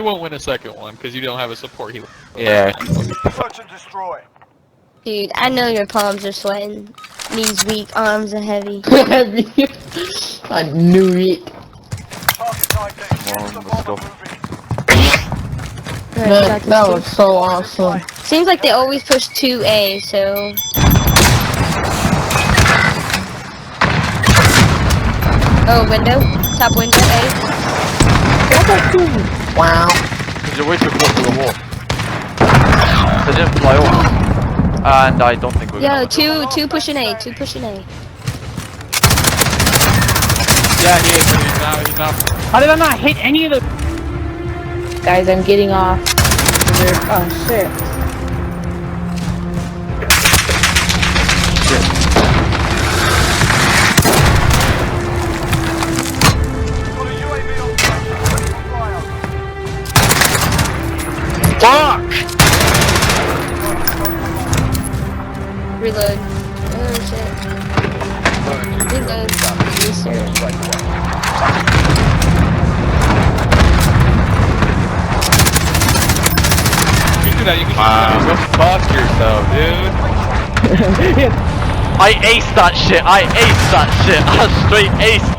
won't win a second one because you don't have a support healer. Yeah. Search and destroy. Dude, I know your palms are sweating. These weak arms are heavy. Heavy. I knew it. Target ID. Get the let's go. bomber moving. That was so awesome. Seems like they always push 2A, so... Oh, window. Top window, A. Wow. Because you're way too close to the wall. They didn't fly over. And I don't think we're Yo, gonna two pushing A, two pushing A. Yeah, he is. He's not. How did I not hit any of the... Guys, I'm getting off. Oh, shit. Got a UAV on fire. Fuck! Reload. Oh, shit. Reload. Restart. You can do that. You can go fuck yourself, dude. I aced that shit. I aced that shit. I straight aced.